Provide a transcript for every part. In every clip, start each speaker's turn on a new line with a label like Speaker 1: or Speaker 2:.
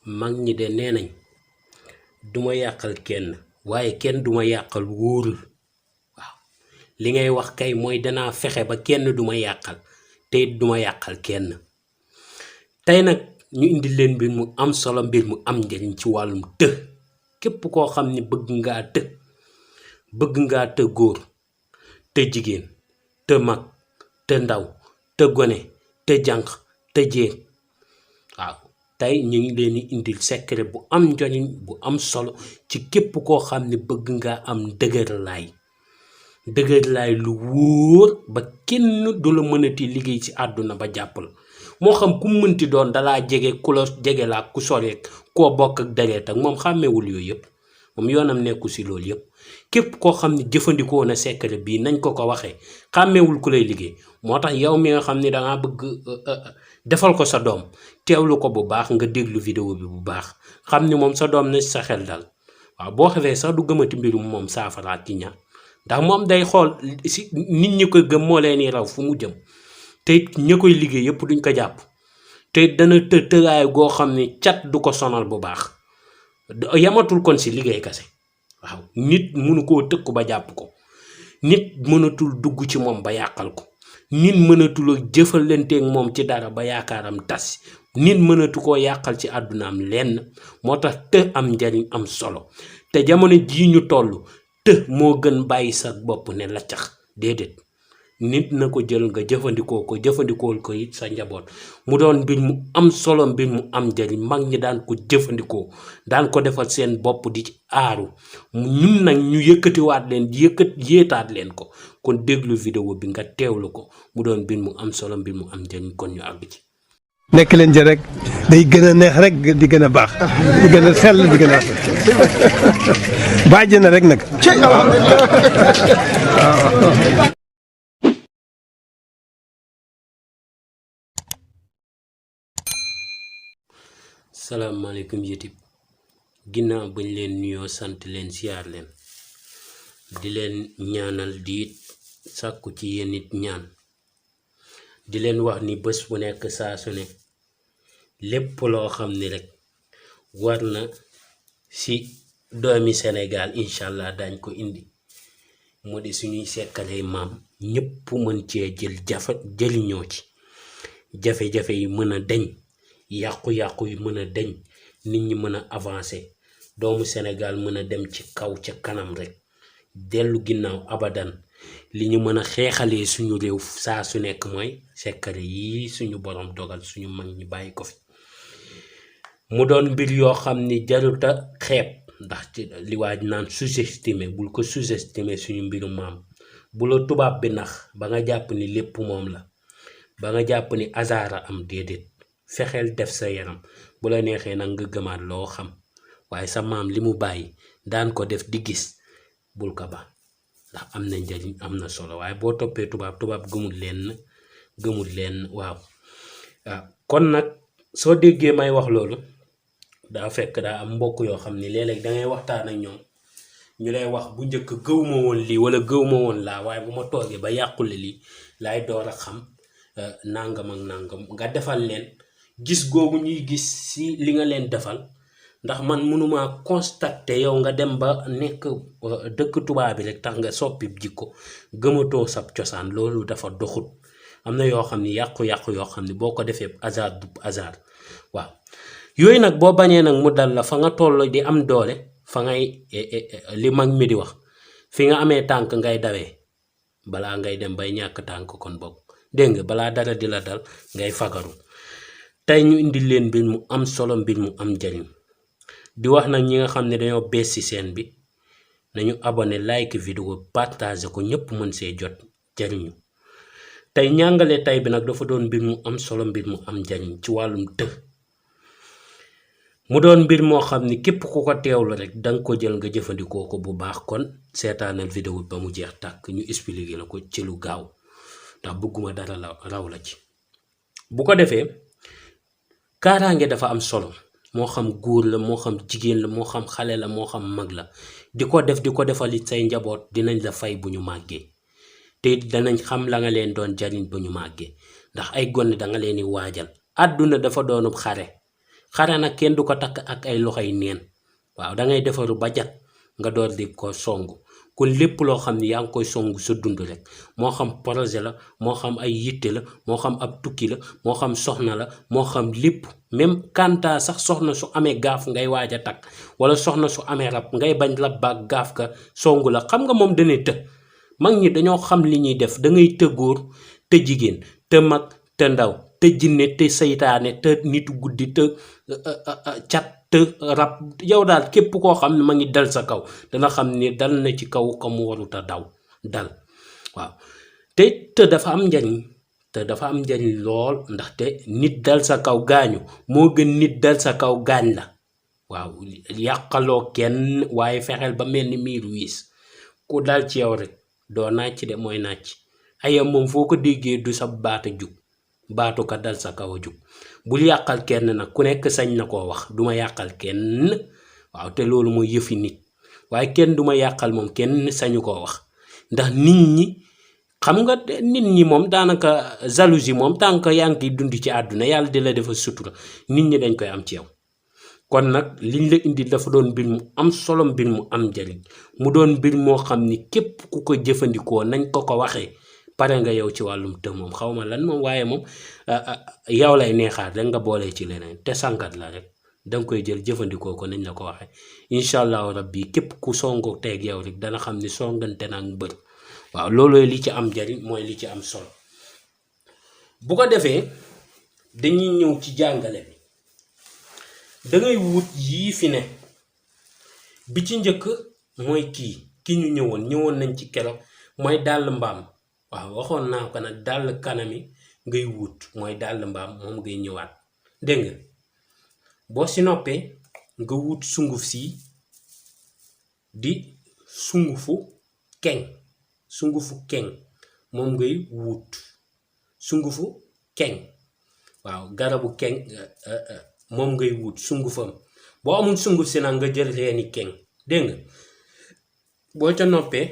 Speaker 1: mag ñi de nee nañ duma yàqal kenn waaye kenn duma yàqal wóorul. waaw li ngay wax kay mooy danaa fexe ba kenn duma yàqal te it duma yàqal kenn. tey nag ñu indi leen mbir mu am solo, mbir mu am njëriñ ci wàllum të. képp koo xam ne bëgg ngaa të góor, të jigéen, të mag, të ndaw, të gone, të jànq, të jéeg. waaw tey ñu ngi leen di indil secret bu am njëriñ bu am solo ci képp koo xam ne bëgg ngaa am dëgër laay lu wóor ba kenn du la mënati liggéey ci àdduna ba jàpp la. moo xam ku mënti doon dalaa jege, ku la jege laa ku soreek koo bokk ak deret ak moom xàmmewul yooyu yëpp, moom yoonam nekku si loolu yëpp. képp koo xam ne jëfandikoo na secret bii nañ ko waxee xàmmewul ku lay liggéey. moo tax yow mi nga xam ne dangaa bëgg defal ko sa doom, teewlu ko bu baax, nga déglu vidéo bi bu baax, xam ni moom sa doom na sa xel dal. waaw boo xefee sax du gëmati mbirum moom saafaraat ci ñaan, ndax moom day xool si nit ñi ko gëm moo leen raw fu mu jëm. te it ña koy liggéey yëpp duñ ko jàpp, te it dana tëraay goo xam ne cat du ko sonal bu baax. yamatul kon si liggéey kase. waaw nit mënu koo tëkku ba jàpp ko, nit mënatul dugg ci moom ba yàqal ko, nit mënatul a jëfalanteeg moom ci dara ba yaakaaram tas, nit mënatu koo yàqal ci àddunaam lenn. moo tax të am njariñ am solo. te jamono jii ñu toll të moo gën bàyyi sa bopp ne la cax déedéet. nit na ko jël nga jëfandikool ko it sa njaboot mu doon mbir mu am solo, mbir mu am njariñ. mag ñi daan ko jëfandikoo, daan ko defal seen bopp di ci aaru. ñun nag ñu yëkkatiwaat leen yéetaat leen ko. kon déglu vidéo bi nga teewlu ko, mu doon mbir mu am solo, mbir mu am njariñ. kon ñu àgg ci.
Speaker 2: nekk leen ci rek day gën a neex rek di gën a baax di gën a sell di gën a bàjj na rek nag.
Speaker 1: salaamaaleykum YouTube, ginnaaw bañ leen nuyoo sant leen siyaar leen di leen ñaanal di sàkku ci yéen it ñaan, di leen wax ni bés bu nekk saa su ne lépp loo xam ni rek war na si doomi Sénégal incha allah dañ ko indi mu di suñuy sekkalay maam, ñëpp mën cee jëriñoo ci, jafe-jafe yi mën a deñ, yàqu-yàqu yi mën a deñ, nit ñi mën a avancer, doomu Sénégal mën a dem ci kaw ca kanam rek, dellu ginnaaw abadan. li ñu mën a xeexalee suñu réew saa su nekk mooy secret yi suñu borom dogal suñu mag ñi bàyyi ko fi. mu doon mbir yoo xam ni jaruta xeeb, ndax ci li waaj naan sous-estimer, bul ko sous-estimer suñu mbiru maam. bu la tubaab bi nax ba nga jàpp ni lépp moom la, ba nga jàpp ni hasard a am, déedéet. fexeel def sa yaram, bu la neexee nag nga gëmaat loo xam, waaye sa maam li mu bàyyi daan ko def di gis, bul ko ba, ndax am na njariñ, am na solo. waaye boo toppee tubaab gëmul leen waaw. kon nag soo déggee may wax loolu daa fekk daa am mbokk yoo xam ni léeg-léeg dangay waxtaan ak ñoom ñu lay wax bu njëkk gëw ma woon lii wala gëw ma woon laa, waaye bu ma toogee ba yàqule lii laay door a xam nangam ak nangam. nga defal leen gis googu ñuy gis si li nga leen defal, ndax man mënuma constater yow nga dem ba nekk dëkk tubaab bi rek tax nga soppi jikko, gëmatoo sab cosaan. loolu dafa doxut. am na yoo xam ni yàqu-yàqu yoo xam ni boo ko defee hasard du hasard. waaw yooyu nag boo bañee nag mu dal la fa nga toll di am doole, fa ngay li mag mi di wax, fi nga amee tànk ngay dawee balaa ngay dem bay ñàkk tànk. kon bokk dégg nga, balaa dara di la dal ngay fagaru. tey ñu indi leen mbir mu am solo, mbir mu am njariñ. di wax nag ñi nga xam ne dañoo bees ci seen bi nañu abonné, like vidéo, partager ko, ñëpp mën see jot jariñu. tey ñàngale tey bi nag dafa doon mbir mu am solo, mbir mu am njariñ ci wàllum të. mu doon mbir moo xam ni képp ku ko teewlu rek danga ko jël nga jëfandikoo ko bu baax. kon seetaanal vidéo ba mu jeex tàkk, ñu expliquer la ko ci lu gaaw, ndax bëgguma dara la raw la ci. bu ko defee kaaraange dafa am solo, moo xam góor la, moo xam jigéen la, moo xam xale la, moo xam mag la. di ko defal it say njaboot dinañ la fay bu ñu màggee, te danañ xam la nga leen doon jariñ bu ñu màggee, ndax ay gone danga leen di waajal. àdduna dafa doonub xare nag kenn du ko takk ak ay loxoy neen waaw da ngay defaru ba jat nga door di ko songu kon lépp loo xam ne yaa ngi koy songu sa dund rek moo xam projet la moo xam ay yitte la moo xam ab tukki la moo xam soxna la moo xam lépp même kanta sax soxna su amee gaaf ngay waaj a takk wala soxna su amee rab ngay bañ rab baag gaaf ka songu la xam nga moom danay të mag ñi dañoo xam li ñuy def da ngay të góor te jigéen te mag te ndaw te jinne te seytaane te nitu guddi te cat te rab yow daal képp koo xam ne ma ngi dal sa kaw dana xam ni dal na ci kaw ka mu waruta daw dal waaw te dafa am njariñ te dafa am njariñ lool ndaxte nit dal sa kaw gaañu moo gën nit dal sa kaw gaañ la waaw yàqaloo kenn waaye fexeel ba mel ni miir wiis ku dal ci yow rek doo nàcc de mooy nàcc ayam moom foo ko déggee du sa baata jug baatu ka dal sa kaw a jug bul yàqal kenn nag ku nekk sañ na koo wax duma yàqal kenn waaw te loolu mooy yëfi nit waaye kenn duma yàqal moom kenn sañu koo wax ndax nit ñi xam nga nit ñi moom daanaka jalousie moom tànk yaa ngi dund ci àdduna yàlla di la defal sutura nit ñi dañ koy am ci yow kon nag liñ la indi dafa doon mbir mu am solo mbir mu am njariñ mu doon mbir moo xam ni képp ku ko jëfandikoo nañ ko waxee pare nga yow ci wàllum të moom xaw ma lan moom waaye moom yow lay neexaat rek nga boolee ci leneen te sangat la rek danga koy jël jëfandikoo ko nañ la ko waxee incha allahu rabbi képp ku songo teeg yow rek dana xam ni songante naa mbër waaw loolu li ci am njariñ mooy li ci am solo bu ko defee dañuy ñëw ci jàngale bi dangay wut yii fi ne bi ci njëkk mooy ki ñu ñëwoon nañ ci keroog mooy dàll mbaam waaw waxoon naa ko nag dàll kanami ngay wut mooy dàll mbaam moom ngay ñëwaat dégg nga boo si noppee nga wut sunguf si di sungufu keng moom ngay wut sungufu keng waaw garabu keng moom ngay wut sungufam boo amul sunguf si nag nga jël reeni keng dégg nga boo ca noppee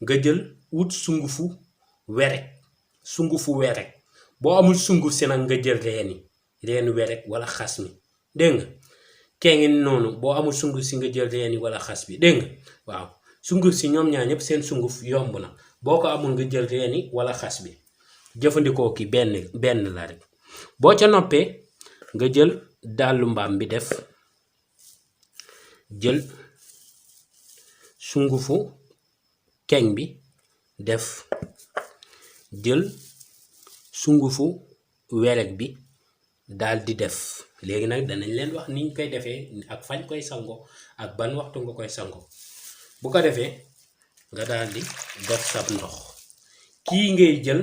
Speaker 1: nga jël wut sungufu werek boo amul sunguf si nag nga jël reeni werek wala xas mi dégg nga kengi noonu boo amul sunguf si nga jël reeni wala xas bi dégg nga waaw sunguf si ñoom ñaar ñëpp seen sunguf yomb na boo ko amul nga jël reeni wala xas bi jëfandikoo ki benn la rek boo ca noppee nga jël dàllu mbaam bi def jël sungufu keng bi def jël sungufu werek bi daal di def léegi nag danañ leen wax niñ koy defee ak fañ koy sango ak ban waxtu nga koy sango bu ko defee nga daal di def sab ndox kii ngay jël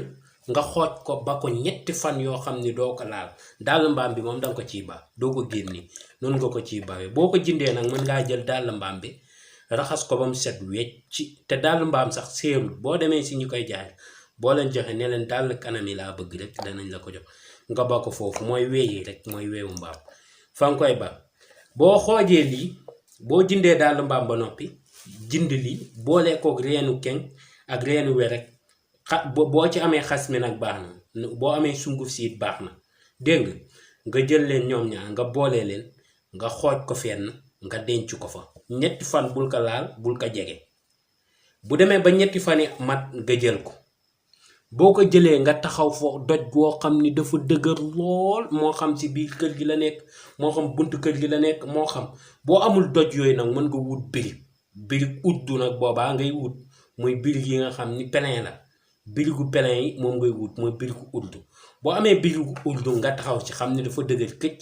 Speaker 1: nga xooj ko ba ko ñetti fan yoo xam ni doo ko laal dàll mbaam bi moom danga ko ciy ba doo ko génni noonu nga ko ciy bawee boo ko jëndee nag mën ngaa jël dàll mbaam bi raxas ko ba mu set wecc te dàll mbaam sax séerul boo demee si ñu koy jaay boo leen joxe ne leen dàll kanam yi laa bëgg rek danañ la ko jox nga ba ko foofu mooy weeyi rek mooy weewu mbaam fa nga koy ba boo xoojee lii boo jëndee dàll mbaam ba noppi jënd lii boolee kook reenu keng ak reenu we rek boo ci amee xas mi nag baax na boo amee sunguf siit baax na dégg nga jël leen ñoom ñaar nga boolee leen nga xooj ko fenn nga denc ko fa ñetti fan bul ko laal bul ko jege bu demee ba ñetti fan yi mat nga jël ko boo ko jëlee nga taxaw foo doj woo xam ni dafa dëgër lool moo xam si biir kër gi la nekk moo xam buntu kër gi la nekk moo xam boo amul doj yooyu nag mën nga wut birig uddu nag boobaa ngay wut mooy birig yi nga xam ni plein la birigu plein yi moom ngay wut mooy birigu uddu boo amee birigu uddu nga taxaw si xam ni dafa dëgër këcc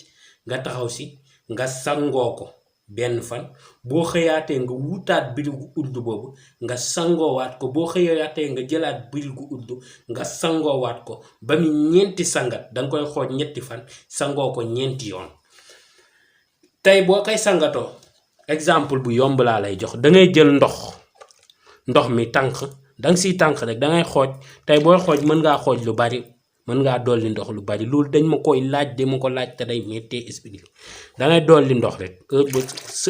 Speaker 1: nga taxaw si nga sangoo ko benn fan boo xëyaatee nga wutaat birigu uddu boobu nga sangoowaat ko boo xëyaatee nga jëlaat birigu uddu nga sangoowaat ko ba mu ñeenti sangat danga koy xooj ñetti fan sangoo ko ñeenti yoon tey boo koy sangatoo exemple bu yomb laa lay jox dangay jël ndox mi tànk danga siy tànk rek dangay xooj tey booy xooj mën ngaa xooj lu bari mën ngaa dolli ndox lu bari loolu dañ ma koy laaj de ma ko laaj te day méttee expliqué dangay dolli ndox rek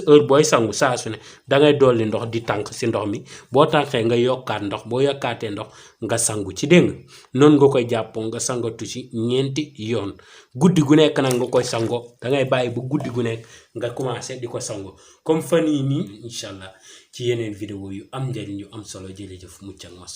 Speaker 1: heure booy sangu saa su ne dangay dolli ndox di tànk si ndox mi boo tànkee nga yokkaat ndox boo yokkaatee ndox nga sangu ci dégg nga noonu nga koy jàppoo nga sangatu ci 4 yoon guddi gu nekk nag nga koy sangoo dangay bàyyi ba guddi gu nekk nga commencé di ko sangoo comme fan yii nii incha allah ci yeneen vidéo yu am njëriñ yu am solo jërëjëf mucc ak mos